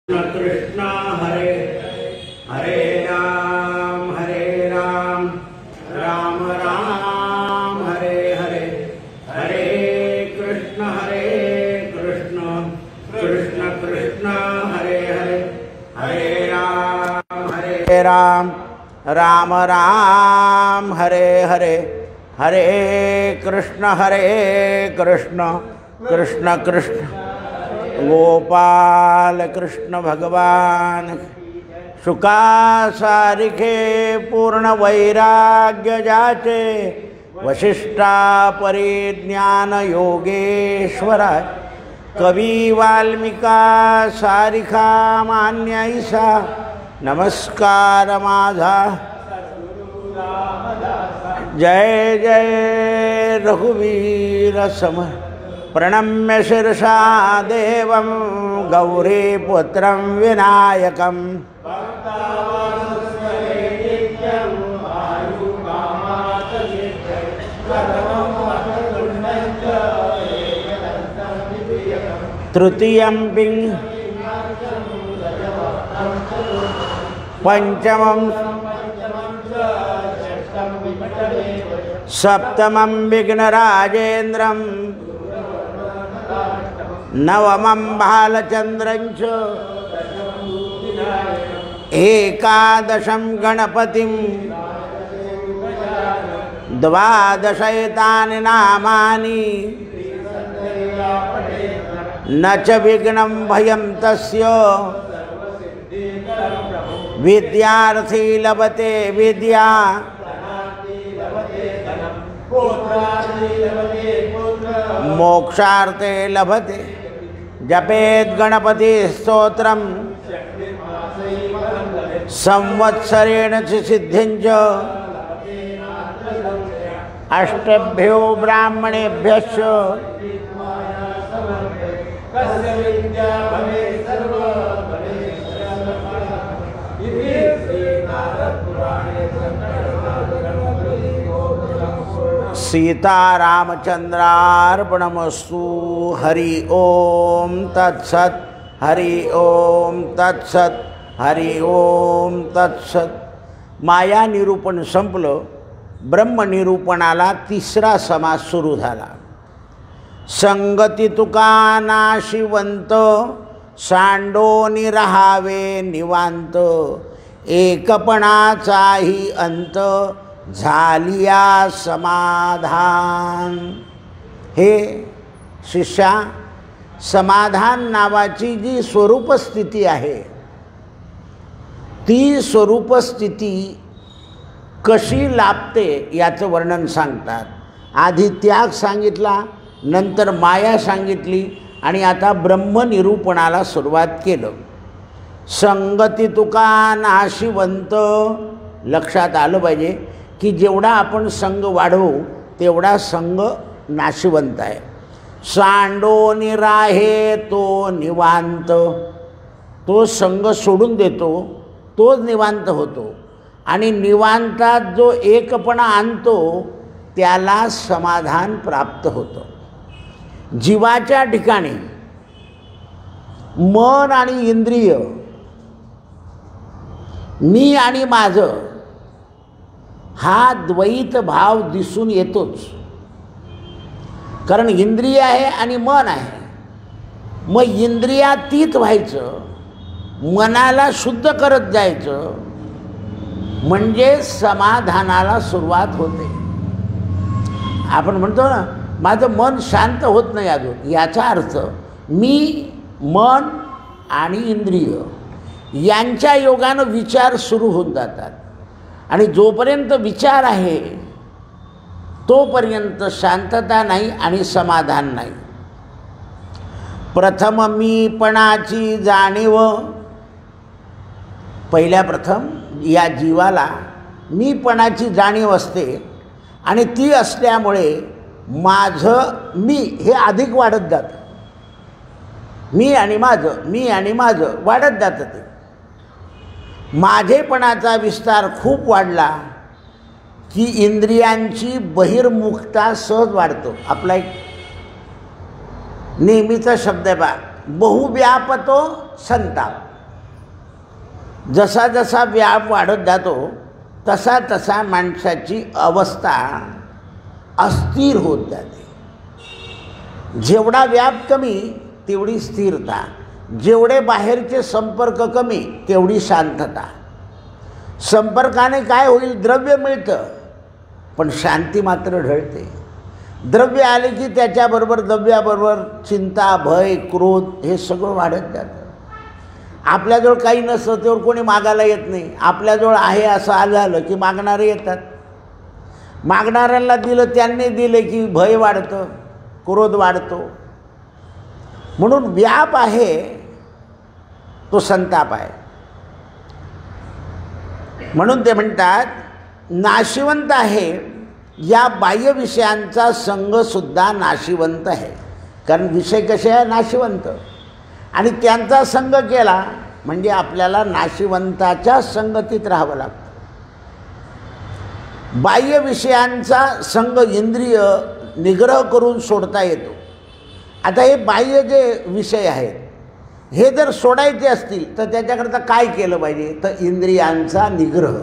कृष्ण हरे हरे राम राम राम हरे हरे हरे कृष्ण कृष्ण कृष्ण हरे हरे हरे राम राम राम हरे हरे हरे कृष्ण कृष्ण कृष्ण गोपाल कृष्ण भगवान शुका सारिखे पूर्ण वैराग्य जाचे वशिष्ठा परिज्ञान योगेश्वरा कवी वाल्मिका सारिखा मान्यैसा नमस्कार माझा जय जय रघुवीर समर प्रणम्य शिरसा देवं गौरीपुत्रं विनायकं तृतीयं पंचमं सप्तमं विघ्नराजेन्द्रं नवमं बालचन्द्रञ्च एकादशं गणपतिं द्वादशैतानि नामानि न च विघ्नं भयं तस्य विद्यार्थी लभते विद्या मोक्षार्थे लभते जपेत गणपति स्तोत्रम संवत्सरेण सिद्धिंच अष्टभ्यो ब्राह्मणेभ्यश्च सीतारामचंद्रार्पणमस्तु। हरि ओम तत्सत् हरि ओम तत्सत् हरि ओम तत्सत्। माया निरूपण संपलं, ब्रह्म निरूपणाला तिसरा समास सुरू झाला। संगती तुका नाशिवंत सांडोनी राहावे निवांत एकपणाचाही अंत झालिया समाधान। हे शिष्या, समाधान नावाची जी स्वरूप स्थिती आहे ती स्वरूप स्थिती कशी लाभते याचं वर्णन सांगतात। आधी त्याग सांगितला, नंतर माया सांगितली आणि आता ब्रह्मनिरूपणाला सुरुवात केलं। संगती तुका नाशिवंत, लक्षात आलं पाहिजे की जेवढा आपण संग वाढवू तेवढा संग नाशिवंत आहे। सांडोनी राहे तो निवांत, तो संग सोडून देतो तोच निवांत होतो आणि निवांतात जो एकपणा आणतो त्याला समाधान प्राप्त होतं। जीवाच्या ठिकाणी मन आणि इंद्रिय, मी आणि माझं हा द्वैत भाव दिसून येतोच, कारण इंद्रिय आहे आणि मन आहे। मग इंद्रियातीत व्हायचं, मनाला शुद्ध करत जायचं, म्हणजे समाधानाला सुरुवात होते। आपण म्हणतो ना, माझं मन शांत होत नाही अजून, याचा अर्थ मी, मन आणि इंद्रिय यांच्या योगानं विचार सुरू होऊन जातात आणि जोपर्यंत विचार आहे तोपर्यंत शांतता नाही आणि समाधान नाही। प्रथम मीपणाची जाणीव, पहिल्या प्रथम या जीवाला मीपणाची जाणीव असते आणि ती असल्यामुळे माझं मी हे अधिक वाढत जातं। मी आणि माझं वाढत जातं। ते माझेपणाचा विस्तार खूप वाढला की इंद्रियांची बहिर्मुखता सहज वाढतो। आपला एक नेहमीचा शब्द आहे बा, बहुव्यापतो संताप. जसा जसा व्याप वाढत जातो तसा तसा माणसाची अवस्था अस्थिर होत जाते. जेवढा व्याप कमी तेवढी स्थिरता, जेवढे बाहेरचे संपर्क कमी तेवढी शांतता. संपर्काने काय होईल? द्रव्य मिळतं पण शांती मात्र ढळते. द्रव्य आले की त्याच्याबरोबर द्रव्याबरोबर चिंता, भय, क्रोध हे सगळं वाढत जातं. आपल्याजवळ काही नसतं त्यावर कोणी मागायला येत नाही. आपल्याजवळ आहे असं आलं की मागणारे येतात. मागणाऱ्यांना दिलं, त्यांनी दिले की भय वाढतं, क्रोध वाढतो. म्हणून व्याप आहे तो संताप आहे. म्हणून ते म्हणतात नाशिवंत आहे. या बाह्य विषयांचा संघसुद्धा नाशिवंत आहे. कारण विषय कसे आहे? नाशिवंत. आणि त्यांचा संग केला म्हणजे आपल्याला नाशिवंताच्या संगतीत राहावं लागतं. बाह्य विषयांचा संग इंद्रिय निग्रह करून सोडता येतो. आता हे बाह्य जे विषय आहेत हे जर सोडायचे असतील तर त्याच्याकरता काय केलं पाहिजे? तर इंद्रियांचा निग्रह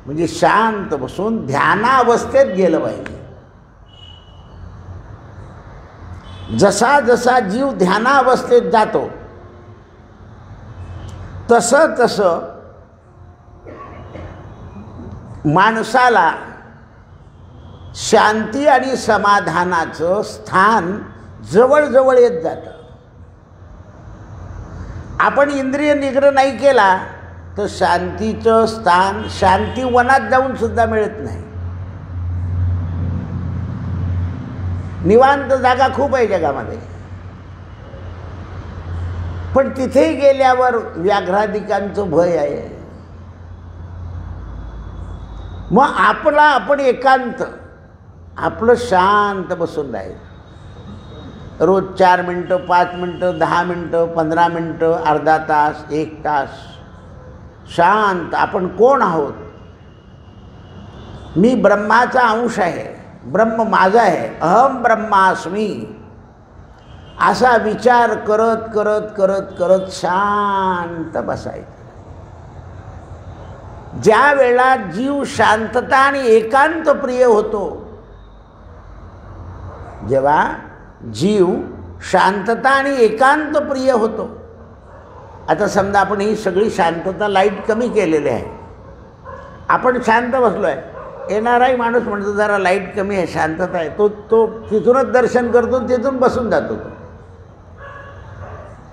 म्हणजे शांत बसून ध्यानावस्थेत गेलं पाहिजे. जसा जसा जीव ध्यानावस्थेत जातो तसं तसं माणसाला शांती आणि समाधानाचं स्थान जवळजवळ येत जातं. आपण इंद्रिय निग्रह नाही केला तर शांतीचं स्थान शांती वनात जाऊन सुद्धा मिळत नाही. निवांत जागा खूप आहे जगामध्ये, पण तिथेही गेल्यावर व्याघ्रादिकांचं भय आहे. मग आपण एकांत आपलं शांत बसून राहील. रोज 4 मिनटं, 5 मिनटं, 10 मिनटं, 15 मिनटं, अर्धा तास, 1 तास शांत. आपण कोण आहोत? मी ब्रह्माचा अंश आहे, ब्रह्म माझा आहे, अहम ब्रह्मास्मी असा विचार करत करत करत करत शांत बसायचं. ज्या वेळेला जीव शांतता आणि एकांत प्रिय होतो, जेव्हा जीव शांतता आणि एकांत प्रिय होतो. आता समजा आपण ही सगळी शांतता लाईट कमी केलेली आहे, आपण शांत बसलो आहे. येणाराही माणूस म्हणतो जरा लाईट कमी आहे, शांतता आहे, तो तिथूनच दर्शन करतो, तिथून बसून जातो तो.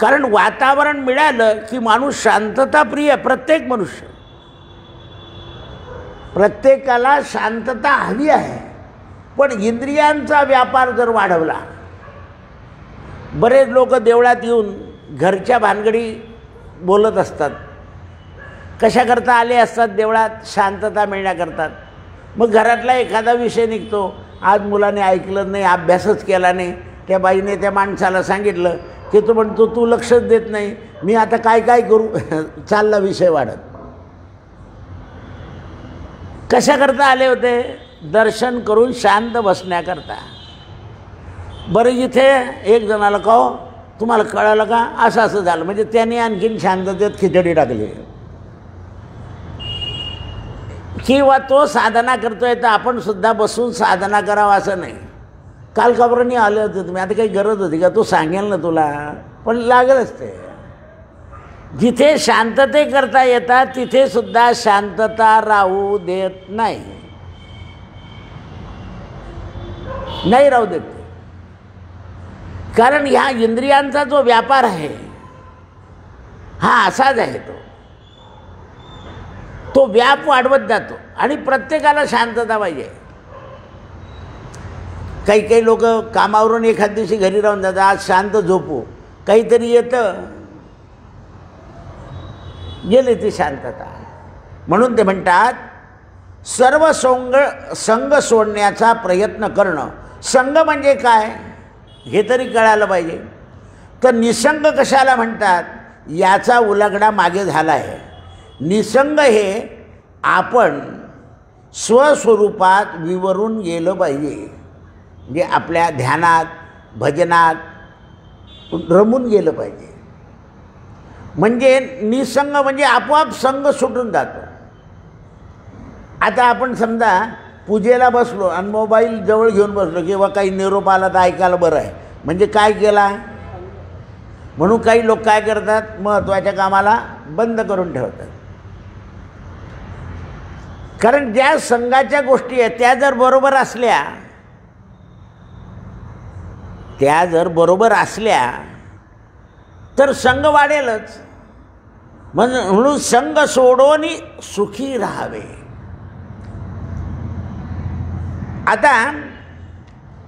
कारण वातावरण मिळालं की माणूस शांतता प्रिय. प्रत्येक मनुष्य, प्रत्येकाला शांतता हवी आहे. पण इंद्रियांचा व्यापार जर वाढवला, बरेच लोक देवळात येऊन घरच्या भानगडी बोलत असतात. कशाकरता आले असतात देवळात? शांतता मिळण्याकरतात. मग घरातला एखादा विषय निघतो, आज मुलाने ऐकलं नाही, अभ्यासच केला नाही, त्या बाईने त्या माणसाला सांगितलं की तो म्हणतो तू लक्षच देत नाही, मी आता काय काय करू? चालला विषय वाढत. कशाकरता आले होते? दर्शन करून शांत बसण्याकरता. बरं, इथे एक जणाला कहो तुम्हाला कळालं का असं असं झालं, म्हणजे त्याने आणखीन शांततेत खिचडी टाकली. किंवा तो साधना करतोय तर आपण सुद्धा बसून साधना करावं असं नाही. काल खबरनी आले होते तुम्ही, आता काही गरज होती का? तो सांगेल ना तुला, पण लागलच ते. जिथे शांतते करता येतात तिथे सुद्धा शांतता राहू देत नाही, नाही राहू देत. कारण ह्या इंद्रियांचा जो व्यापार आहे हा असाच आहे. तो व्याप वाढवत जातो आणि प्रत्येकाला शांतता पाहिजे. काही काही लोक कामावरून एखाद दिवशी घरी राहून जातात, आज शांत झोपू, काहीतरी येतं, गेली ती शांतता. म्हणून ते म्हणतात सर्व संग सोडण्याचा प्रयत्न करणं. संग म्हणजे काय हे तरी कळायला पाहिजे. तर निसंग कशाला म्हणतात याचा उलगडा मागे झाला आहे. निसंग हे आपण स्वस्वरूपात विवरून गेलं पाहिजे, म्हणजे आपल्या ध्यानात भजनात रमून गेलं पाहिजे. म्हणजे निसंग म्हणजे आपोआप संग सुटून जातो. आता आपण समजा पूजेला बसलो आणि मोबाईल जवळ घेऊन बसलो किंवा काही निरोप आला तर ऐकायला बरं आहे, म्हणजे काय केला. म्हणून काही लोक काय करतात, महत्त्वाच्या कामाला बंद करून ठेवतात. कारण ज्या संघाच्या गोष्टी आहेत त्या जर बरोबर असल्या तर संघ वाढेलच. म्हणून संघ सोडून सुखी राहावे. आता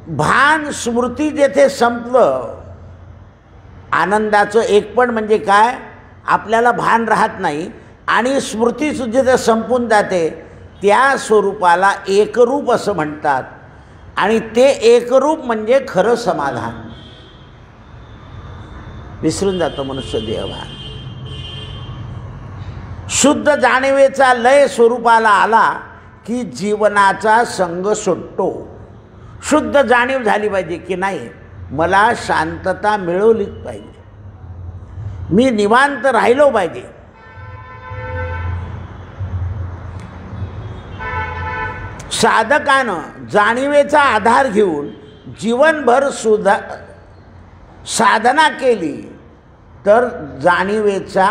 भान स्मृती जेथे संपलं, आनंदाचं एकपण म्हणजे काय, आपल्याला भान राहत नाही आणि स्मृती जिथे संपून जाते त्या स्वरूपाला एकरूप असं म्हणतात. आणि ते एकरूप म्हणजे खरं समाधान. विसरून जातो मनुष्य देहभान. शुद्ध जाणीवेचा लय स्वरूपाला आला की जीवनाचा संग सुटतो. शुद्ध जाणीव झाली पाहिजे की नाही, मला शांतता मिळवलीच पाहिजे, मी निवांत राहिलो पाहिजे. साधकानं जाणीवेचा आधार घेऊन जीवनभर साधना केली तर जाणीवेचा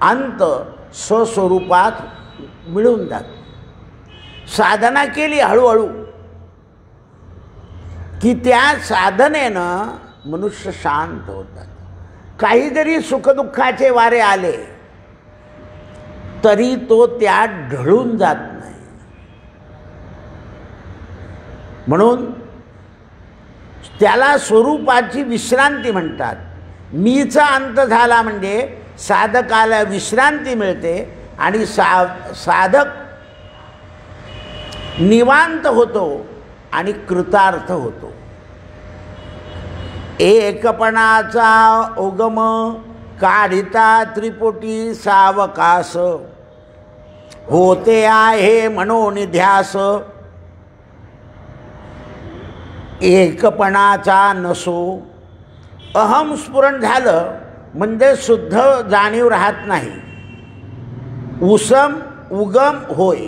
अंत स्वस्वरूपात मिळून जातो. साधना केली हळूहळू की त्या साधनेनं मनुष्य शांत होतात. काही जरी सुखदुःखाचे वारे आले तरी तो त्यात ढळून जात नाही. म्हणून त्याला स्वरूपाची विश्रांती म्हणतात. मीचा अंत झाला म्हणजे साधकाला विश्रांती मिळते आणि साधक निवांत होतो आणि कृतार्थ होतो. एकपणाचा उगम काढिता त्रिपुटी सावकास, होते आहे मनोनिध्यास. एकपणाचा नसो, अहम स्फुरण झालं म्हणजे शुद्ध जाणीव राहत नाही. उगम होय.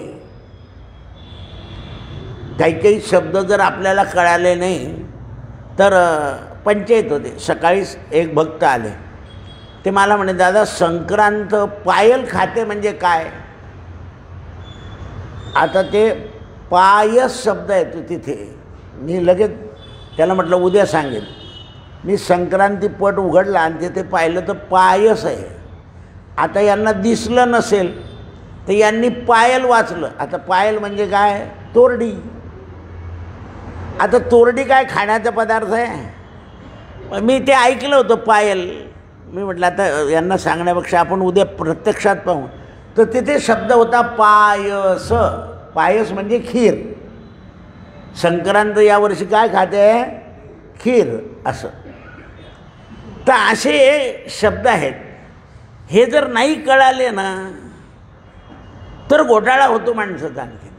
काही काही शब्द जर आपल्याला कळाले नाही तर पंचायत होते. सकाळीच एक भक्त आले, ते मला म्हणे, दादा संक्रांत पायल खाते म्हणजे काय. आता ते पायस शब्द येतो तिथे. मी लगेच त्याला म्हटलं उद्या सांगेल. मी संक्रांती पट उघडला आणि तिथे पाहिलं तर पायस आहे. आता यांना दिसलं नसेल तर यांनी पायल वाचलं. आता पायल म्हणजे काय, तोरडी. आता तोरडी काय खाण्याचा पदार्थ आहे. मी ते ऐकलं होतं पायल. मी म्हटलं आता यांना सांगण्यापेक्षा आपण उद्या प्रत्यक्षात पाहू. तर तिथे शब्द होता पायस. पायस म्हणजे खीर. संक्रांत यावर्षी काय खाते, खीर असं. तर असे शब्द आहेत. हे जर नाही कळाले ना तर घोटाळा होतो माणसाचा आणखी.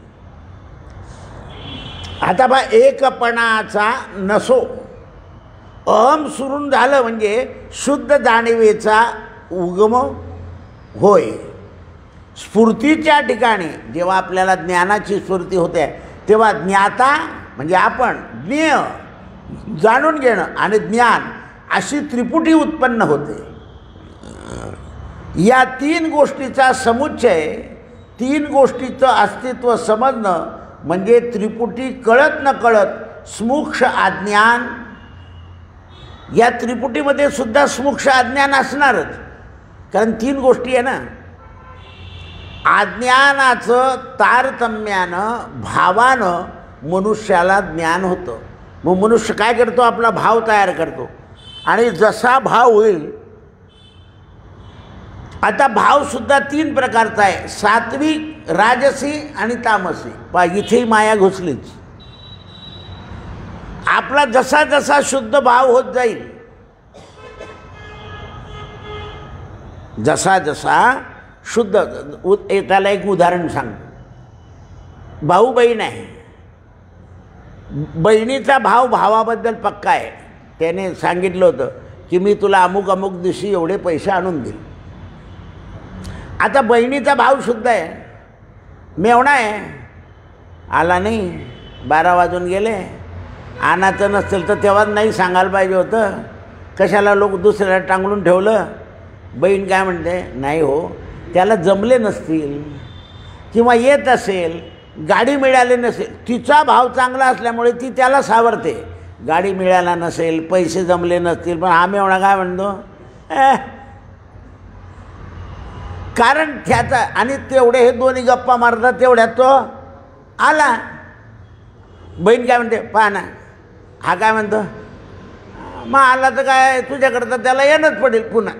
आता बा एकपणाचा नसो, अहम सुरून झालं म्हणजे शुद्ध जाणीवेचा उगम होय. स्फूर्तीच्या ठिकाणी जेव्हा आपल्याला ज्ञानाची स्फूर्ती होते तेव्हा ज्ञाता म्हणजे आपण, ज्ञेय जाणून घेणं आणि ज्ञान अशी त्रिपुटी उत्पन्न होते. या तीन गोष्टीचा समुच्चय, तीन गोष्टीचं अस्तित्व समजणं म्हणजे त्रिपुटी कळत न कळत स्मुक्ष अज्ञान. या त्रिपुटीमध्ये सुद्धा स्मुक्ष अज्ञान असणारच, कारण तीन गोष्टी आहे ना. अज्ञानाचं तारतम्यानं भावानं मनुष्याला ज्ञान होतं. मग मनुष्य काय करतो, आपला भाव तयार करतो आणि जसा भाव होईल. आता भावसुद्धा तीन प्रकारचा आहे, सात्विक, राजसी आणि तामसी. इथेही माया घुसलीच. आपला जसा जसा शुद्ध भाव होत जाईल, जसा जसा शुद्ध. त्याला एक उदाहरण सांगतो. भाऊ बहीण आहे. बहिणीचा भाव भावाबद्दल पक्का आहे. त्याने सांगितलं होतं की मी तुला अमुक अमुक दिवशी एवढे पैसे आणून देईल. आता बहिणीचा भाव शुद्ध आहे, मेवणा आहे, आला नाही, 12 वाजून गेले, आणायचं नसेल तर तेव्हाच नाही सांगायला पाहिजे होतं, कशाला लोक दुसऱ्याला टांगून ठेवलं. बहीण काय म्हणते, नाही हो, त्याला जमले नसतील किंवा येत असेल, गाडी मिळाली नसेल, तिचा भाव चांगला असल्यामुळे ती त्याला सावरते. गाडी मिळाला नसेल, पैसे जमले नसतील, पण हा मेवणा काय म्हणतो, कारण त्याचा, आणि तेवढे हे दोन्ही गप्पा मारतात तेवढ्यात तो आला. बहीण काय म्हणते, पहा ना, हा काय म्हणतो, मग आला तर काय तुझ्याकडं तर त्याला येणंच पडेल पुन्हा.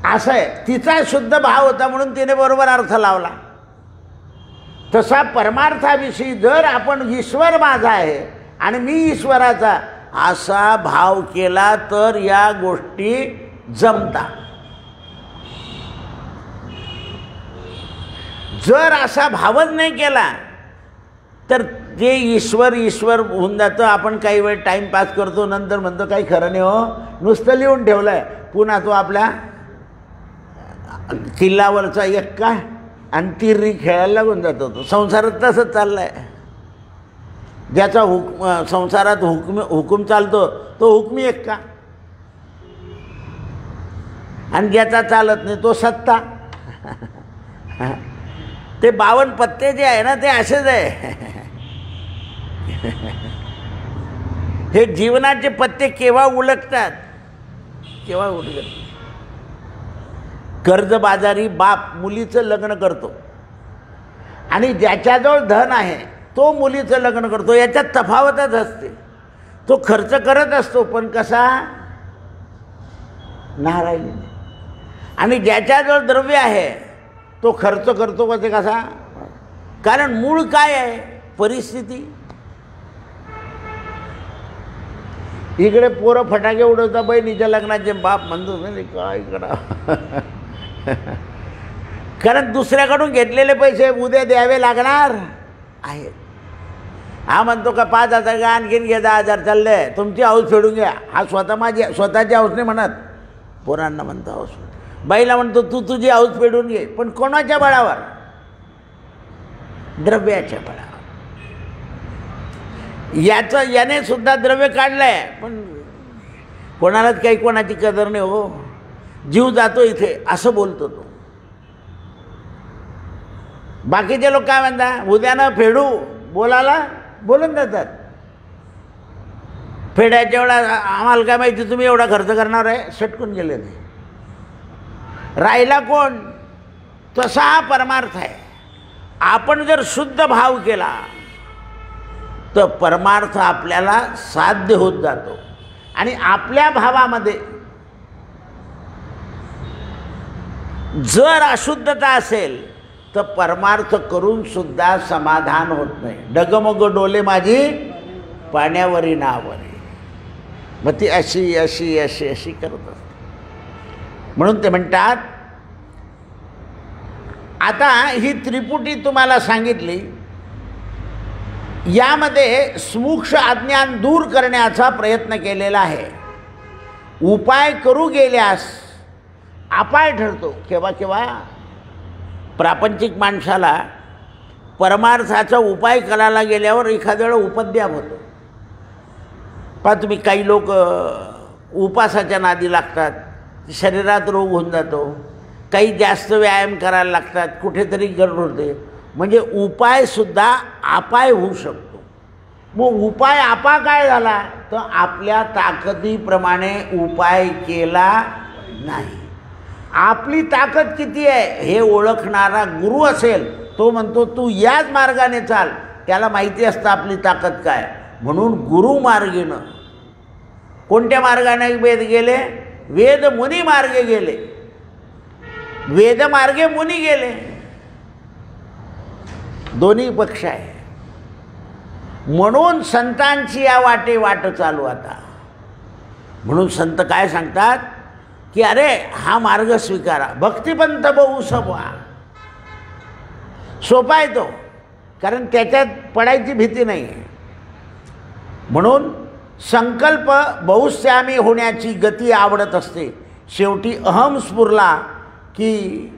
असं आहे, तिचा शुद्ध भाव होता म्हणून तिने बरोबर अर्थ लावला. तसा परमार्थाविषयी जर आपण ईश्वर माझा आहे आणि मी ईश्वराचा असा भाव केला तर या गोष्टी जमतात. जर असा भावच नाही केला तर जे ईश्वर ईश्वर होऊन जातं. आपण काही वेळ टाईमपास करतो, नंतर म्हणतो काही खरं नाही हो, नुसतं लिहून ठेवलं आहे, पुन्हा तो आपल्या किल्ल्यावरचा एक्का आणि तिरी खेळायला लागून जातो. तो संसारात तसंच चाललं आहे. ज्याचा संसारात हुकूम चालतो तो हुकमी एक्का, आणि ज्याचा चालत नाही तो सत्ता. ते 52 पत्ते जे आहे ना ते असेच आहे. हे जीवनाचे पत्ते केव्हा उलटतात, केव्हा उलटतात. कर्जबाजारी बाप मुलीचं लग्न करतो आणि ज्याच्याजवळ धन आहे तो मुलीचं लग्न करतो, याच्यात तफावतच असते. तो खर्च करत असतो पण कसा, नारायणी. आणि ज्याच्याजवळ द्रव्य आहे तो खर्च करतो कसा, कारण मूळ काय आहे, परिस्थिती. इकडे पोरं फटाके उडवता बहिणीच्या लग्नाचे, बाप म्हणतो नाही काय करा. कारण दुसऱ्याकडून घेतलेले पैसे उद्या द्यावे लागणार आहेत. हा म्हणतो का 5,000 का आणखीन घे, 10,000 चालले, तुमची हाऊस फेडून घ्या. हा स्वतःची हाऊस नाही म्हणत, पोरांना म्हणतो हाऊस. बाईला म्हणतो तू तुझी हाऊस फेडून घे, पण कोणाच्या बळावर, द्रव्याच्या बळावर. याने सुद्धा द्रव्य काढलंय पण कोणालाच काही कोणाची कदर नाही हो. जीव जातो इथे असं बोलतो तो. बाकीचे लोक काय म्हणतात, उद्यानं फेडू, बोलायला बोलून जातात. फेडायच्या वेळा आम्हाला काय माहिती तुम्ही एवढा खर्च करणार आहे, सटकून गेले ते. राहिला कोण, तसा हा परमार्थ आहे. आपण जर शुद्ध भाव केला तर परमार्थ आपल्याला साध्य होत जातो. आणि आपल्या भावामध्ये जर अशुद्धता असेल तर परमार्थ करून सुद्धा समाधान होत नाही. डगमग डोले माझी पाण्यावरी नावरी, मग ती अशी अशी अशी अशी करत असते. म्हणून ते म्हणतात, आता ही त्रिपुटी तुम्हाला सांगितली, यामध्ये स्मुक्ष अज्ञान दूर करण्याचा प्रयत्न केलेला आहे. उपाय करू गेल्यास अपाय ठरतो. केव्हा केव्हा प्रापंचिक माणसाला परमार्थाचा उपाय करायला गेल्यावर एखाद्या वेळा उपद्व्याप होतो. पहा तुम्ही, काही लोक उपासाच्या नादी लागतात, शरीरात रोग होऊन जातो. काही जास्त व्यायाम करायला लागतात, कुठेतरी गडबड होते. म्हणजे उपायसुद्धा अपाय होऊ शकतो. मग उपाय आपा काय झाला तर आपल्या ताकदीप्रमाणे उपाय केला नाही. आपली ताकद किती आहे हे ओळखणारा गुरु असेल तो म्हणतो तू याच मार्गाने चाल. त्याला माहिती असतं आपली ताकद काय. म्हणून गुरु मार्गेनं, कोणत्या मार्गाने वेद गेले, वेद मुनी मार्गे गेले, वेद मार्गे मुनी गेले. दोन्ही पक्ष आहे. म्हणून संतांची या वाटे वाट चालू आता. म्हणून संत काय सांगतात की अरे हा मार्ग स्वीकारा, भक्तिपंथ बहु सबवा. सोपा आहे तो, कारण त्याच्यात पडायची भीती नाही. म्हणून संकल्प बहुश्यामी होण्याची गती आवडत असते. शेवटी अहम स्फुरला की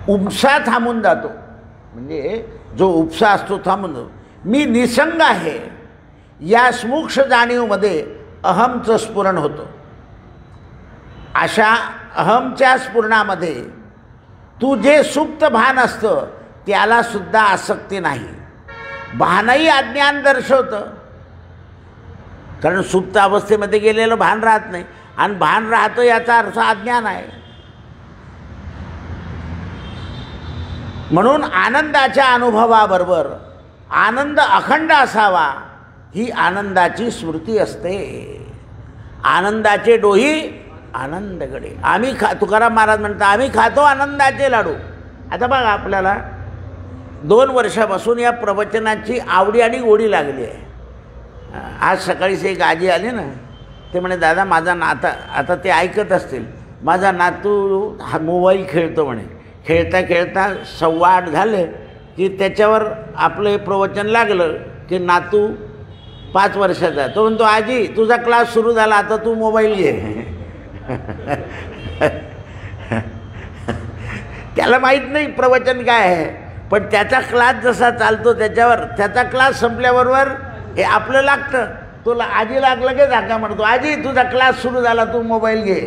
उपसा थांबून जातो. म्हणजे जो उपसा असतो थांबून जातो. मी निसंग आहे या स्मुक्ष जाणीवमध्ये अहमचं स्फुरण होतं. अशा अहमच्या स्फुरणामध्ये तू जे सुप्त भान असतं त्याला सुद्धा आसक्ती नाही. भानही अज्ञान दर्शवतं, कारण सुप्त अवस्थेमध्ये गेलेलं भान राहत नाही आणि भान राहतं याचा अर्थ अज्ञान आहे. म्हणून आनंदाच्या अनुभवाबरोबर आनंद अखंड असावा ही आनंदाची स्मृती असते. आनंदाचे डोही आनंदगडे. आम्ही तुकाराम महाराज म्हणतात आम्ही खातो आनंदाचे लाडू. आता बघा आपल्याला 2 वर्षापासून या प्रवचनाची आवडी आणि गोडी लागली आहे. आज सकाळीच एक आजी आली ना, ते म्हणे दादा माझा नाता, आता ते ऐकत असतील, माझा नातू हा मोबाईल खेळतो म्हणे. खेळता खेळता 8:15 झाले की त्याच्यावर आपलं प्रवचन लागलं की नातू 5 वर्षाचा. तो म्हणतो आजी तुझा क्लास सुरू झाला, आता तू मोबाईल घे. त्याला माहीत नाही प्रवचन काय आहे, पण त्याचा क्लास जसा चालतो त्याच्यावर, त्याचा क्लास संपल्याबरोबर हे आपलं लागतं. तुला आजी लागलं की धाका म्हणतो आजी तुझा क्लास सुरू झाला, तू मोबाईल घे.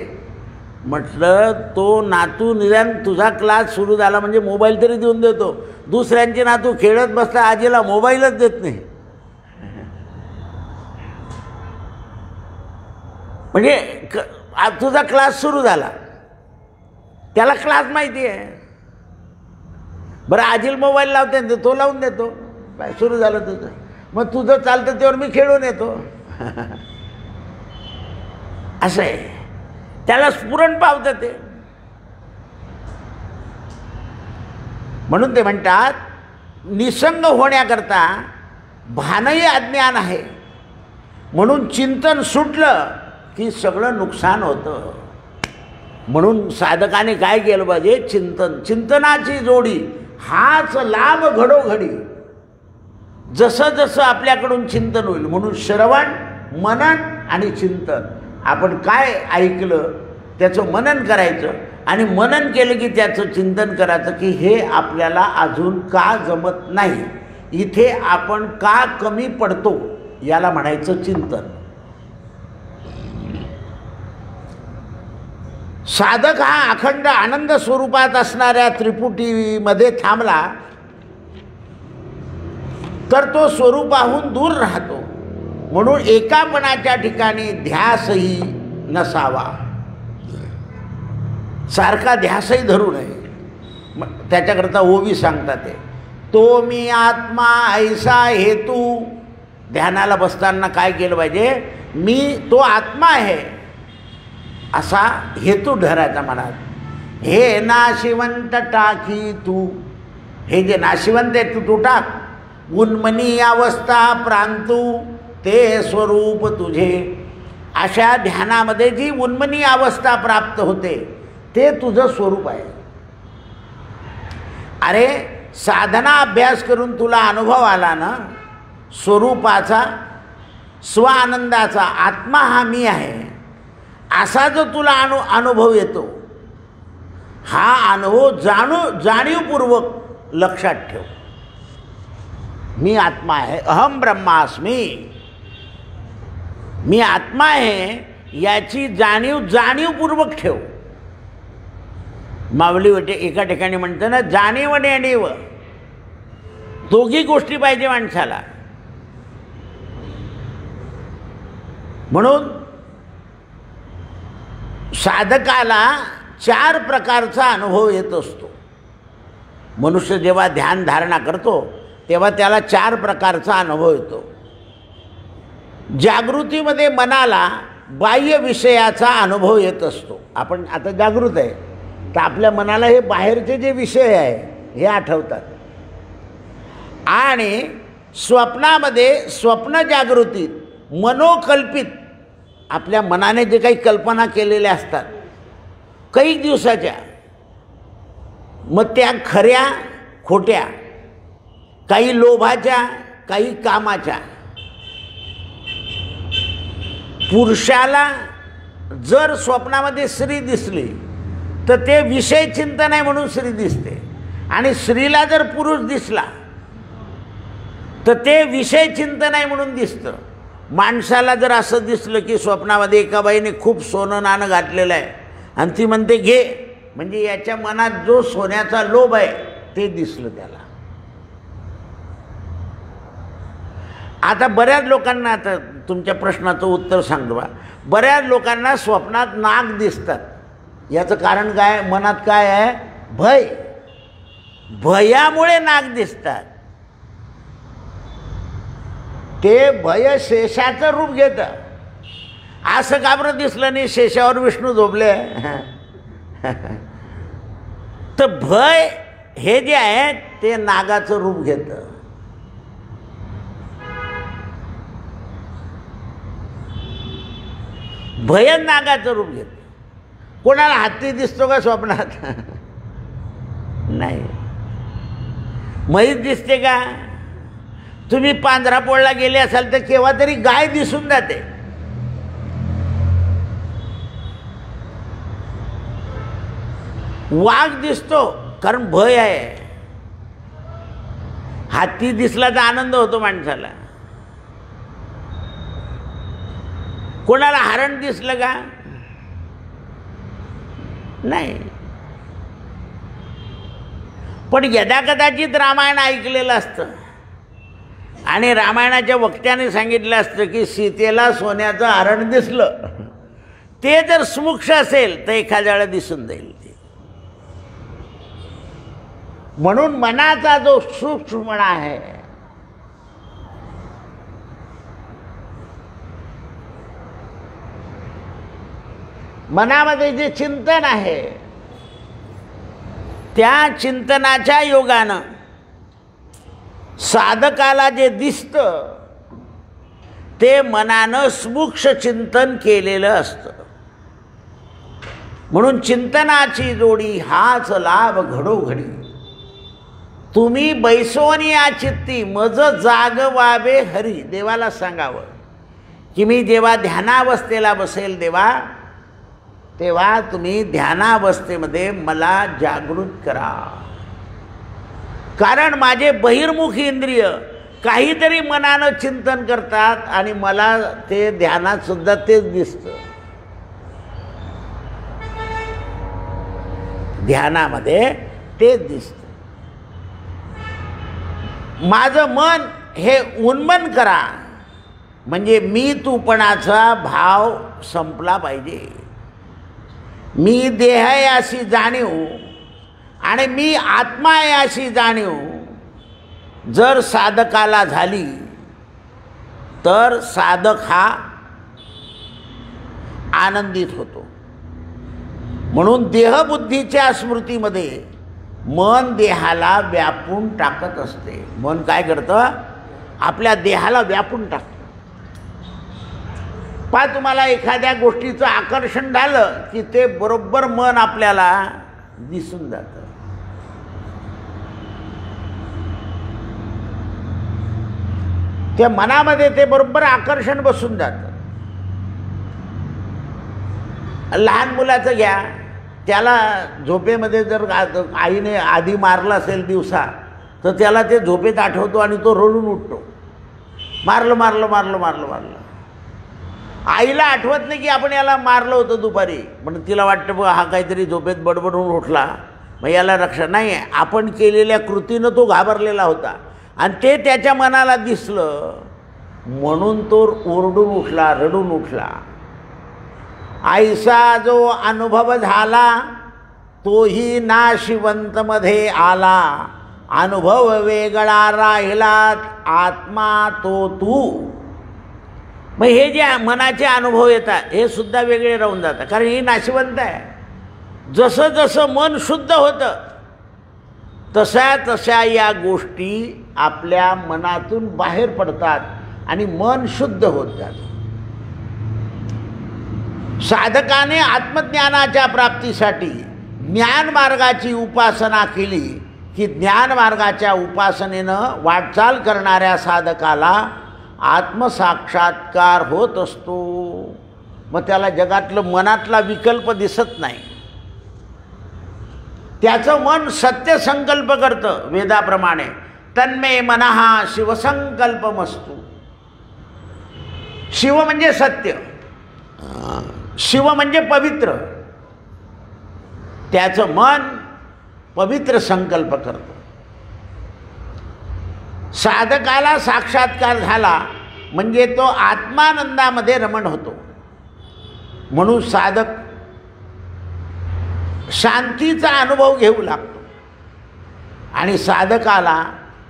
म्हटलं तो नातू निदान तुझा क्लास सुरू झाला म्हणजे मोबाईल तरी देऊन देतो. दुसऱ्यांचे नातू खेळत बसता आजीला मोबाईलच देत नाही. म्हणजे तुझा क्लास सुरू झाला, त्याला क्लास माहिती आहे. बरं आजीला मोबाईल लावते ना तो लावून देतो, काय सुरू झालं तुझं, मग तुझं चालतं त्यावर मी खेळून येतो. असं आहे, त्याला स्फुरण पावतं ते. म्हणून ते म्हणतात निसंग होण्याकरता भानही अज्ञान आहे. म्हणून चिंतन सुटलं की सगळं नुकसान होतं. म्हणून साधकाने काय केलं पाहिजे, चिंतन, चिंतनाची जोडी हाच लाभ घडोघडी. जसं जसं आपल्याकडून चिंतन होईल, म्हणून श्रवण, मनन आणि चिंतन. आपण काय ऐकलं त्याचं मनन करायचं आणि मनन केलं की त्याचं चिंतन करायचं की हे आपल्याला अजून का जमत नाही, इथे आपण का कमी पडतो, याला म्हणायचं चिंतन. साधक हा अखंड आनंद स्वरूपात असणाऱ्या त्रिपुटीमध्ये थांबला तर तो स्वरूपाहून दूर राहतो. म्हणून एकापणाच्या ठिकाणी ध्यासही नसावा. सारखा ध्यासही धरू नये. त्याच्याकरता ओवी सांगतात ते, तो मी आत्मा ऐसा हेतू. ध्यानाला बसताना काय केलं पाहिजे, मी तो आत्मा आहे असा हेतू धरायचा मनात. हे नाशिवंत टाकी तू, हे जे नाशिवंत आहे तू टाक. उन्मनी अवस्था प्रांतू ते स्वरूप तुझे. अशा ध्यानामध्ये जी उन्मनी अवस्था प्राप्त होते ते तुझं स्वरूप आहे. अरे साधना अभ्यास करून तुला अनुभव आला ना स्वरूपाचा, स्वानंदाचा, आत्मा हा मी आहे असा जो तुला अनुभव येतो, हा अनुभव जाणीवपूर्वक लक्षात ठेव. मी आत्मा आहे, अहम ब्रह्मास्मी, मी आत्मा आहे याची जाणीवपूर्वक ठेव. माऊली वाटे एका ठिकाणी म्हणतं ना, जाणीव आणि अणीव दोघी गोष्टी पाहिजे माणसाला. म्हणून साधकाला 4 प्रकारचा अनुभव येत असतो. मनुष्य जेव्हा ध्यान धारणा करतो तेव्हा त्याला 4 प्रकारचा अनुभव येतो. जागृतीमध्ये मनाला बाह्य विषयाचा अनुभव येत असतो. आपण आता जागृत आहे तर आपल्या मनाला हे बाहेरचे जे विषय आहे हे आठवतात. आणि स्वप्नामध्ये, स्वप्न जागृतीत मनोकल्पित आपल्या मनाने जे काही कल्पना केलेल्या असतात काही दिवसाच्या, मग त्या खऱ्या खोट्या, काही लोभाच्या, काही कामाच्या, पुरुषाला जर स्वप्नामध्ये स्त्री दिसली तर ते विषय चिंतन आहे म्हणून स्त्री दिसते, आणि स्त्रीला जर पुरुष दिसला तर ते विषय चिंतन आहे म्हणून दिसतं. माणसाला जर असं दिसलं की स्वप्नामध्ये एका बाईने खूप सोनं नाणं घातलेलं आहे आणि ती म्हणते घे, म्हणजे याच्या मनात जो सोन्याचा लोभ आहे ते दिसलं त्याला. आता बऱ्याच लोकांना, आता तुमच्या प्रश्नाचं उत्तर सांगतो बा, बऱ्याच लोकांना स्वप्नात नाग दिसतात. याचं कारण काय? मनात काय आहे? भय. भयामुळे नाग दिसतात. ते भय शेषाचं रूप घेतं. असं का बरं दिसलं नाही शेषावर विष्णू झोपले? तर भय हे जे आहे ते नागाचं रूप घेतं. भय नागाचं रूप घेतं. कोणाला हत्ती दिसतो का स्वप्नात? नाही. म्हैस दिसते का? तुम्ही पांढरापोळला गेले असाल तर केव्हा तरी गाय दिसून जाते. वाघ दिसतो कारण भय आहे. हाती दिसला तर आनंद होतो माणसाला. कोणाला हरण दिसलं का? नाही. पण यदा कदाचित रामायण ऐकलेलं असतं आणि रामायणाच्या वक्त्याने सांगितलं असतं की सीतेला सोन्याचं हरण दिसलं, ते जर स्मुक्ष असेल तर एखाद्या वेळा दिसून जाईल ते. म्हणून मनाचा जो सूक्ष्मपणा आहे, मनामध्ये जे चिंतन आहे, त्या चिंतनाच्या योगानं साधकाला जे दिसतं ते मनानं सूक्ष्म चिंतन केलेलं असतं. म्हणून चिंतनाची जोडी हाच लाभ घडोघडी. तुम्ही बैसोनिया चित्ती मज जागवावे हरी. देवाला सांगावं की मी जेव्हा ध्यानावस्थेला बसेल देवा, तेव्हा तुम्ही ध्यानावस्थेमध्ये मला जागृत करा. कारण माझे बहिर्मुख इंद्रिय काहीतरी मनानं चिंतन करतात आणि मला ते ध्यानात सुद्धा तेच दिसतं. ध्यानामध्ये तेच दिसतं. माझं मन हे उन्मन करा, म्हणजे मी तूपणाचा भाव संपला पाहिजे. मी देह आहे अशी जाणीव आणि मी आत्मा आहे अशी जाणीव जर साधकाला झाली तर साधक हा आनंदित होतो. म्हणून देहबुद्धीच्या स्मृतीमध्ये मन देहाला व्यापून टाकत असते. मन काय करतं? आपल्या देहाला व्यापून टाकतं. पहा, तुम्हाला एखाद्या गोष्टीचं आकर्षण झालं की ते बरोबर मन आपल्याला दिसून जातं. त्या मनामध्ये ते बरोबर आकर्षण बसून जातं. लहान मुलाचं घ्या, त्याला झोपेमध्ये जर आईने आधी मारलं असेल दिवसा तर त्याला ते झोपेत आठवतो आणि तो रडून उठतो. मारलं मारलं मारलं मारलं मारलं. आईला आठवत नाही की आपण याला मारलं होतं दुपारी, पण तिला वाटतं बघा हा काहीतरी झोपेत बडबडून उठला, मग याला रक्षा नाही आहे. आपण केलेल्या कृतीनं तो घाबरलेला होता आणि ते त्याच्या मनाला दिसलं म्हणून तो ओरडून उठला, रडून उठला. आईचा जो अनुभव झाला तोही नाशिवंतमध्ये आला. अनुभव वेगळा राहिलात आत्मा तो तू. मग हे जे मनाचे अनुभव येतात हे सुद्धा वेगळे राहून जातात, कारण ही नाशिवंत आहे. जसं जसं मन शुद्ध होतं तशा तशा या गोष्टी आपल्या मनातून बाहेर पडतात आणि मन शुद्ध होत जातं. साधकाने आत्मज्ञानाच्या प्राप्तीसाठी ज्ञान मार्गाची उपासना केली की ज्ञान मार्गाच्या उपासनेनं वाटचाल करणाऱ्या साधकाला आत्मसाक्षात्कार होत असतो. मग त्याला जगातलं मनातला विकल्प दिसत नाही. त्याचं मन सत्य संकल्प करतं वेदाप्रमाणे. तन्मे मनः शिवसंकल्पमस्तु. शिव म्हणजे सत्य, शिव म्हणजे पवित्र. त्याचं मन पवित्र संकल्प करतं. साधकाला साक्षात्कार झाला म्हणजे तो आत्मानंदामध्ये रमण होतो. म्हणून साधक शांतीचा अनुभव घेऊ लागतो. आणि साधकाला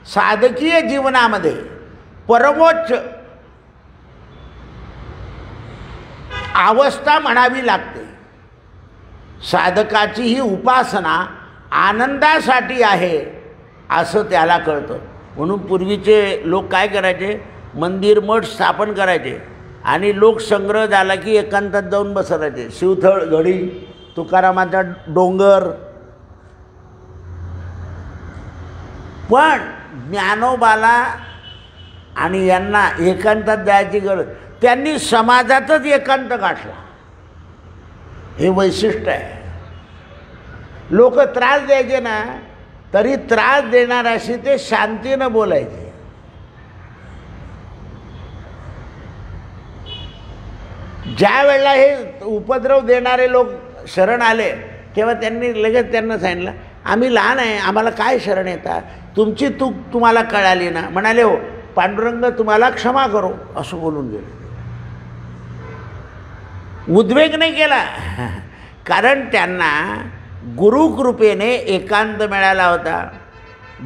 साधकीय जीवनामध्ये परमोच्च अवस्था म्हणावी लागते. साधकाची ही उपासना आनंदासाठी आहे असं त्याला कळतं. म्हणून पूर्वीचे लोक काय करायचे, मंदिर मठ स्थापन करायचे आणि लोकसंग्रह झाला की एकांतात जाऊन बसायचे. शिवथळ घडी, तुकारामाचा डोंगर. पण ज्ञानोबाला आणि यांना एकांतात जायची गरज, त्यांनी समाजातच एकांत गाठला. हे वैशिष्ट्य आहे. लोक त्रास द्यायचे ना, तरी त्रास देणाऱ्याशी ते शांतीनं बोलायचे. ज्या वेळेला हे उपद्रव देणारे लोक शरण आले तेव्हा त्यांनी लगेच त्यांना सांगितलं, आम्ही लहान आहे, आम्हाला काय शरण येतात, तुमची चूक तुम्हाला कळाली ना. म्हणाले, हो पांडुरंग तुम्हाला क्षमा करो, असं बोलून गेले. उद्वेग नाही केला, कारण त्यांना गुरुकृपेने एकांत मिळाला होता.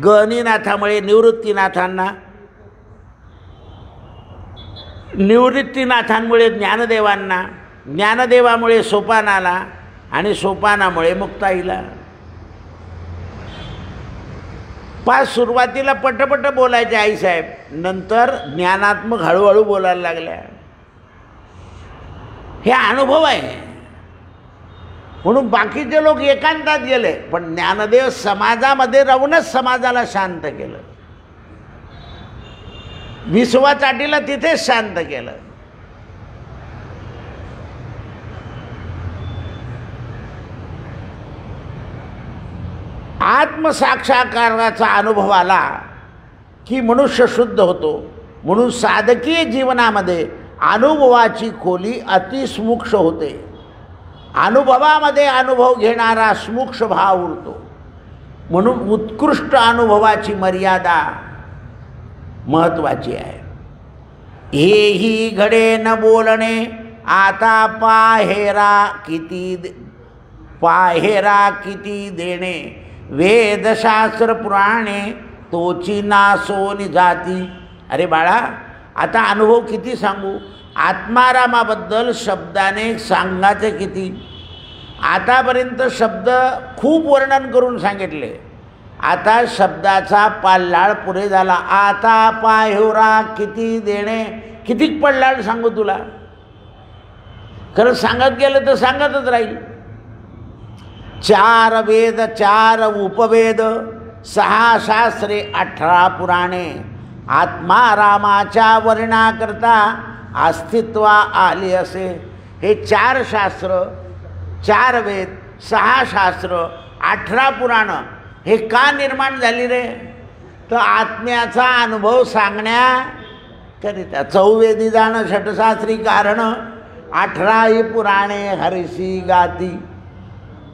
गहनीनाथामुळे निवृत्तीनाथांना, निवृत्तीनाथांमुळे ज्ञानदेवांना, ज्ञानदेवामुळे सोपानाला आणि सोपानामुळे मुक्ताईला. पाच सुरुवातीला पटपट बोलायचे आईसाहेब, नंतर ज्ञानात्मक हळूहळू बोलायला लागल्या. हे अनुभव आहे. म्हणून बाकीचे लोक एकांतात गेले, पण ज्ञानदेव समाजामध्ये राहूनच समाजाला शांत केलं. विसवा चाटीला तिथेच शांत केलं. आत्मसाक्षात्काराचा अनुभव आला की मनुष्य शुद्ध होतो. म्हणून साधकीय जीवनामध्ये अनुभवाची खोली अतिस्मुक्ष होते. अनुभवामध्ये अनुभव घेणारा स्मुक्ष भाव उरतो. म्हणून उत्कृष्ट अनुभवाची मर्यादा महत्त्वाची आहे. हेही घडे न बोलणे, आता पाहेरा किती देणे, वेदशास्त्र पुराणे तोची नासोनी जाती. अरे बाळा, आता अनुभव किती सांगू. आत्मारामाबद्दल शब्दाने सांगायचे किती. आतापर्यंत शब्द खूप वर्णन करून सांगितले, आता शब्दाचा पाल्लाळ पुरे झाला. आता पाहेरा किती देणे, किती पल्लाळ सांगू तुला. खरं सांगत गेलं तर सांगतच राहील. 4 वेद 4 उपवेद 6 शास्त्रे 18 पुराणे, आत्मा रामाच्या वर्णाकरता अस्तित्वा आले असे. हे 4 शास्त्र, 4 वेद, 6 शास्त्र, 18 पुराणं हे का निर्माण झाली रे, तर आत्म्याचा अनुभव सांगण्याकरिता. 4वेदी जाणं षटशास्त्री कारण, 18 पुराणे हरिशी गाती.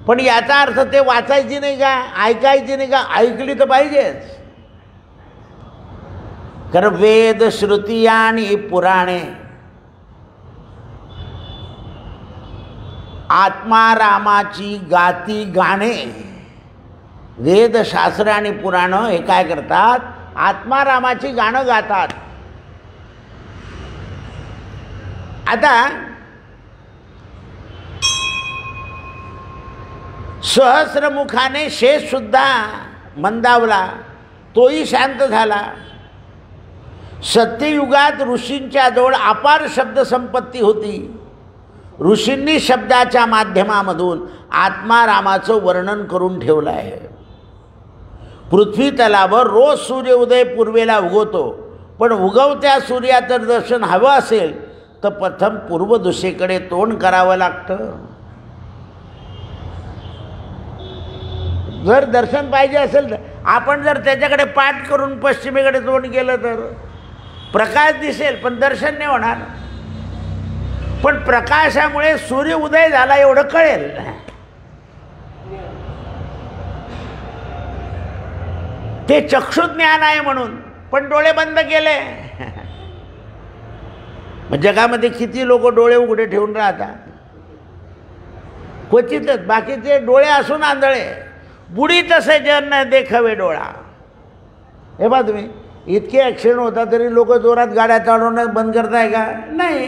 पण याचा अर्थ ते वाचायची नाही का, ऐकायची नाही का, ऐकली तर पाहिजेच. कारण वेद श्रुती आणि पुराणे आत्मारामाची गाती गाणे. वेदशास्त्र आणि पुराणं हे काय करतात, आत्मारामाची गाणं गातात. आता सहस्रमुखाने शेष सुद्धा मंदावला, तोही शांत झाला. सत्ययुगात ऋषींच्या जवळ अपार शब्दसंपत्ती होती. ऋषींनी शब्दाच्या माध्यमामधून आत्मारामाचं वर्णन करून ठेवलं आहे. पृथ्वी तलावर रोज सूर्योदय पूर्वेला उगवतो, पण उगवत्या सूर्याचं दर्शन हवं असेल तर प्रथम पूर्व दिशेकडे तोंड करावं लागतं. जर दर्शन पाहिजे असेल तर आपण जर त्याच्याकडे पाठ करून पश्चिमेकडे तोंड केलं तर प्रकाश दिसेल पण दर्शन नाही होणार. पण प्रकाशामुळे सूर्य उदय झाला एवढं कळेल. ते चक्षुज्ञान आहे म्हणून. पण डोळे बंद केले. जगामध्ये किती लोक डोळे उघडे ठेवून राहतात? क्वचितच. बाकीचे डोळे असून आंधळे. बुडी तसे जन न देखावे डोळा. हे बा तुम्ही इतके ॲक्सिडेंट होता तरी लोक जोरात गाड्या चालवणं बंद करताय का? नाही,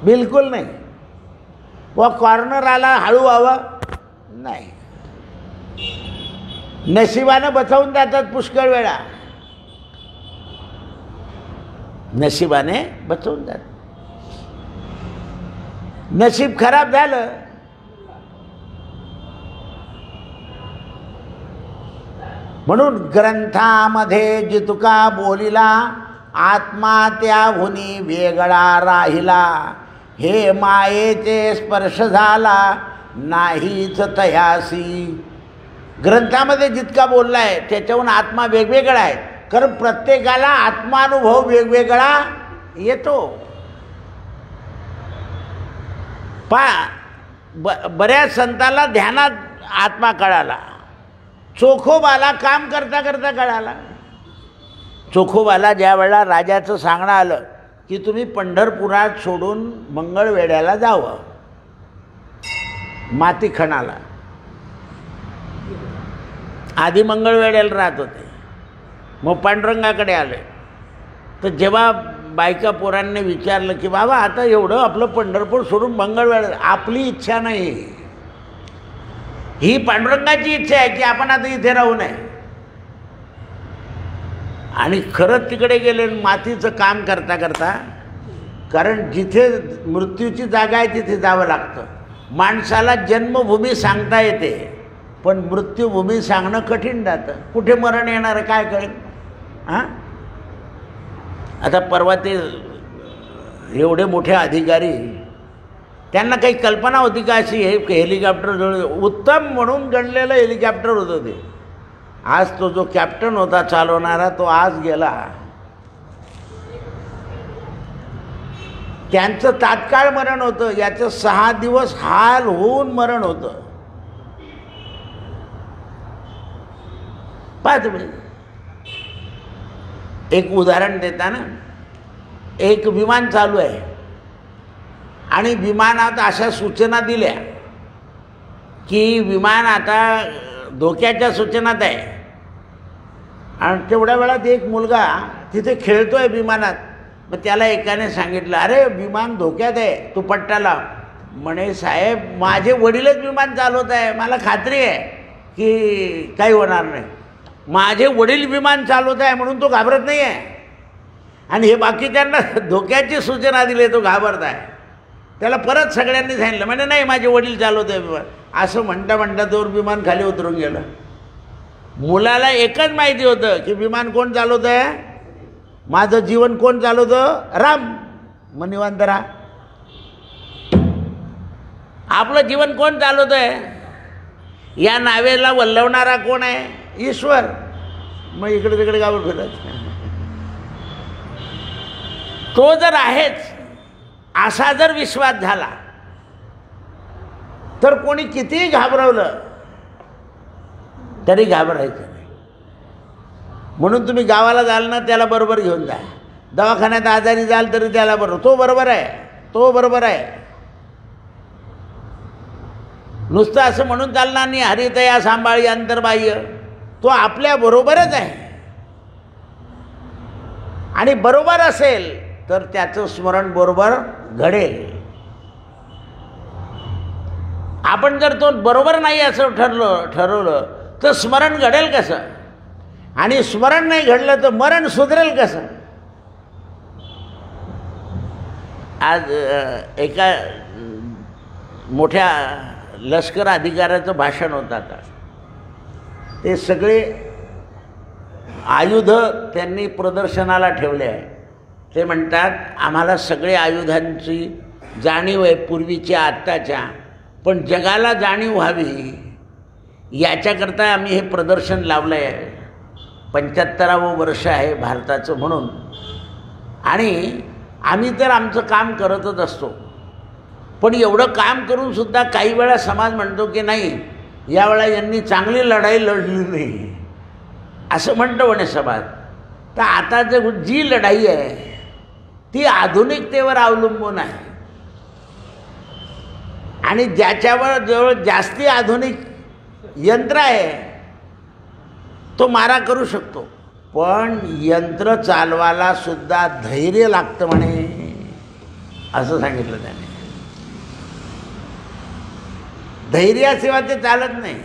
बिलकुल नाही. व कॉर्नर आला हळू व्हावं नाही. नशिबानं बचावून जातात पुष्कळ वेळा. नशिबाने बचावून जातात. नशीब खराब झालं म्हणून ग्रंथामध्ये जितका बोलिला आत्मा त्याहुनी वेगळा राहिला. हे मायेचे स्पर्श झाला नाहीच तयासी. ग्रंथामध्ये जितका बोलला आहे त्याच्याहून आत्मा वेगवेगळा आहे. कारण प्रत्येकाला आत्मानुभव वेगवेगळा येतो. बऱ्याच संतांना ध्यानात आत्मा कळाला. चोखोबाला काम करता करता कळाला. चोखोबाला ज्या वेळेला राजाचं सांगणं आलं की तुम्ही पंढरपुरात सोडून मंगळवेढ्याला जावं, मातीखणाला. आधी मंगळवेढ्याला राहत होते, मग पांडुरंगाकडे आले. तर जेव्हा बायका पोरांनी विचारलं की बाबा आता एवढं आपलं पंढरपूर सोडून मंगळवेढा, आपली इच्छा नाही, ही पांडुरंगाची इच्छा आहे की आपण आता इथे राहू नये. आणि खरंच तिकडे गेले मातीचं काम करता करता. कारण जिथे मृत्यूची जागा आहे तिथे जावं लागतं. माणसाला जन्मभूमी सांगता येते पण मृत्यूभूमी सांगणं कठीण जातं. कुठे मरण येणार काय कळेल? हां, आता परवा ते एवढे मोठे अधिकारी, त्यांना काही कल्पना होती का अशी हे हेलिकॉप्टर उत्तम म्हणून गणलेलं हेलिकॉप्टर होतं ते. आज तो जो कॅप्टन होता चालवणारा तो आज गेला. त्यांचं तात्काळ मरण होतं. याचं 6 दिवस हाल होऊन मरण होतं. पहा तुम्ही, एक उदाहरण देताना, एक विमान चालू आहे आणि विमानात अशा सूचना दिल्या की विमान आता धोक्याच्या सूचनात आहे. आणि तेवढ्या वेळात एक मुलगा तिथे खेळतोय विमानात. मग त्याला एकाने सांगितलं, अरे विमान धोक्यात आहे, तू पट्टा लाव. म्हणे साहेब माझे वडीलच विमान चालवत आहे, मला खात्री आहे की काही होणार नाही. माझे वडील विमान चालवत आहे म्हणून तो घाबरत नाही आहे. आणि हे बाकीच्यांना धोक्याची सूचना दिली, तो घाबरत आहे. त्याला परत सगळ्यांनी सांगितलं, म्हणजे नाही माझे वडील चालवत आहे विमान. असं म्हणता म्हणता तो विमान खाली उतरून गेलं. मुलाला एकच माहिती होतं की विमान कोण चालवत आहे, माझं जीवन कोण चालवतं, राम. मग निवांत राहा. आपलं जीवन कोण चालवत आहे, या नावेला वल्लवणारा कोण आहे, ईश्वर. मग इकडे तिकडे गावं फिरत. तो जर आहेच असा जर विश्वास झाला तर कोणी कितीही घाबरवलं तरी घाबरायचं नाही. म्हणून तुम्ही गावाला जाल ना त्याला बरोबर घेऊन जा. दवाखान्यात आजारी जाल तरी त्याला बरोबर, तो बरोबर आहे, तो बरोबर आहे. नुसतं असं म्हणून चालणार नाही, हरितया सांभाळी अंतर्बाह्य. तो आपल्या बरोबरच आहे. आणि बरोबर असेल तर त्याचं स्मरण बरोबर घडेल. आपण जर तो बरोबर नाही असं ठरवलं तर स्मरण घडेल कसं? आणि स्मरण नाही घडलं तर मरण सुधरेल कसं? आज एका मोठ्या लष्कर अधिकाऱ्याचं भाषण होतं. आता ते सगळे आयुध त्यांनी प्रदर्शनाला ठेवले आहे. ते म्हणतात आम्हाला सगळे आयुधांची जाणीव आहे, पूर्वीच्या आत्ताच्या, पण जगाला जाणीव व्हावी याच्याकरता आम्ही हे प्रदर्शन लावलं आहे. 75वं वर्ष आहे भारताचं म्हणून. आणि आम्ही तर आमचं काम करतच असतो, पण एवढं काम करूनसुद्धा काही वेळा समाज म्हणतो की नाही, यावेळा यांनी चांगली लढाई लढली नाही, असं म्हणतो म्हणे समाज. तर आता जी लढाई आहे ती आधुनिकतेवर अवलंबून आहे, आणि ज्याच्यावर जवळ जास्ती आधुनिक यंत्र आहे तो मारा करू शकतो, पण यंत्र चालवायला सुद्धा धैर्य लागतं म्हणे, असं सांगितलं त्याने. धैर्याशिवाय ते चालत नाही.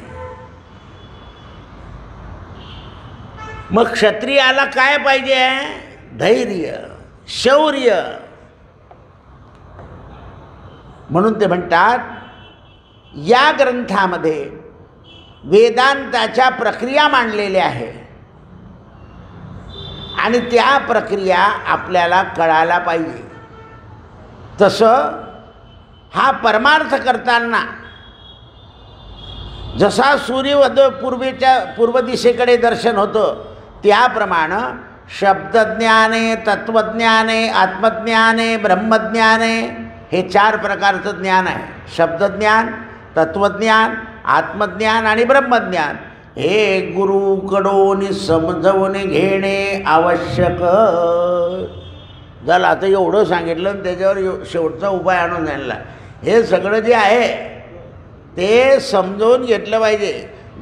मग क्षत्रियाला काय पाहिजे? धैर्य, शौर्य. म्हणून ते म्हणतात या ग्रंथामध्ये वेदांताच्या प्रक्रिया मांडलेल्या आहे, आणि त्या प्रक्रिया आपल्याला कळायला पाहिजे. तसं हा परमार्थ करताना जसा सूर्योदय पूर्व दिशेकडे दर्शन होतं, त्याप्रमाणे शब्दज्ञाने, तत्वज्ञाने, आत्मज्ञाने, ब्रह्मज्ञाने हे 4 प्रकारचं ज्ञान आहे. शब्दज्ञान, तत्वज्ञान, आत्मज्ञान आणि ब्रह्मज्ञान हे गुरुकडून समजवून घेणे आवश्यक. झालं. आता एवढं सांगितलं आणि त्याच्यावर शेवटचा उपाय आणून आणला. हे सगळं जे आहे ते समजून घेतलं पाहिजे.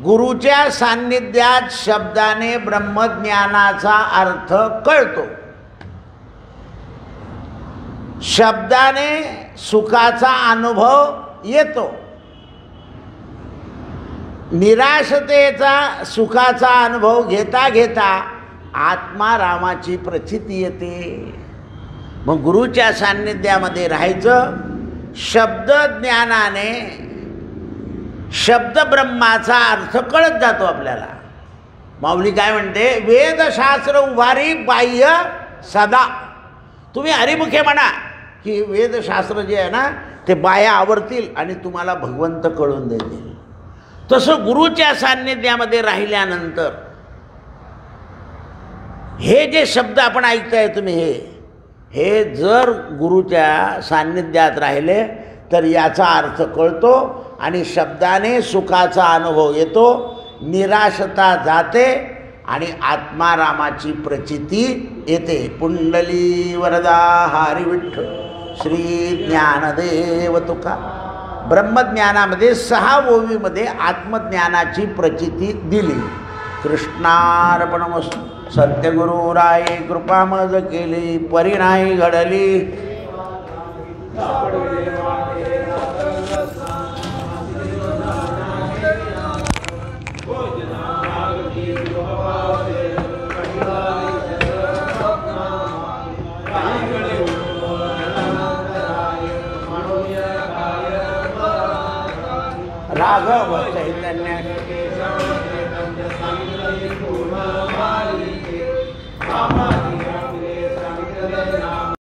गुरुच्या सान्निध्यात शब्दाने ब्रह्मज्ञानाचा अर्थ कळतो, शब्दाने सुखाचा अनुभव येतो, निराशतेचा सुखाचा अनुभव घेता घेता आत्मा रामाची प्रचिती येते. मग गुरुच्या सान्निध्यामध्ये राहायचं. शब्द ज्ञानाने शब्द ब्रह्माचा अर्थ कळत जातो आपल्याला. माऊली काय म्हणते? वेदशास्त्र उभारी बाह्य सदा. तुम्ही हरिमुखे म्हणा की वेदशास्त्र जे आहे ना ते बाह्य आवरतील आणि तुम्हाला भगवंत कळून देतील. तसं गुरुच्या सान्निध्यामध्ये राहिल्यानंतर हे जे शब्द आपण ऐकताय तुम्ही, हे जर गुरुच्या सान्निध्यात राहिले तर याचा अर्थ कळतो आणि शब्दाने सुखाचा अनुभव येतो, निराशता जाते आणि आत्मारामाची प्रचिती येते. पुंडली वरदा हरी विठ्ठल श्री ज्ञानदेव तुका. ब्रह्मज्ञानामध्ये 6 ओवीमध्ये आत्मज्ञानाची प्रचिती दिली. कृष्णार्पणमस्तु. सत्यगुरुराय कृपा मज केली, परिणाई घडली. राघव चैतन्य